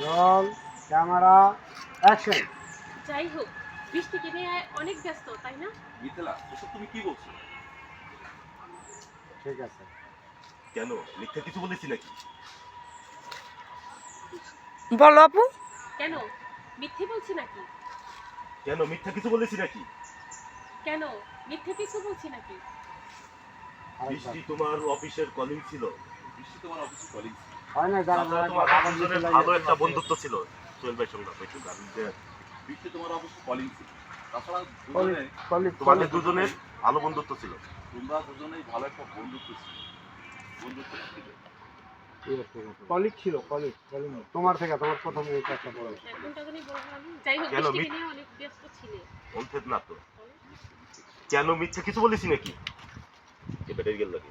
Roll camera action. যাই হোক, বৃষ্টিকে নিয়ে অনেক ব্যস্ত, তাই না? মিথিলা, এসব তুমি কি বলছো? ঠিক আছে। কেন, মিথ্যা কিছু বলেছি নাকি? বলো আপু। কেন মিথ্যে বলছি নাকি? কেন, মিথ্যা কিছু বলেছি নাকি? কেন মিথ্যে কিছু বলছি নাকি? বৃষ্টি তোমার অফিসের কলিং ছিল। বৃষ্টি তোমার অফিসের কলিং ছিল। হয় না যারা তাছাড়া তোমার দুজনের ভালো একটা বন্ধুত্ব ছিল সোহেল ভাইয়ের সঙ্গে। বৃষ্টি তোমার অফিসের কলিং ছিল। তাছাড়া তোমাদের দুজনের ভালো বন্ধুত্ব ছিল। তোমরা দুজনেই ভালো একটা বন্ধুত্ব ছিল। কলিগ ছিল, কলিগ তোমার থেকে তোমার প্রথম এই কাজটা বলো। কোনটা জানি বললাম। যাই হোক, কেন বৃষ্টিকে নিয়ে অনেক ব্যস্ত ছিলে। বলতেন না তো? কেন, মিথ্যা কিছু বলেছি নাকি? এবারে গেল লাগে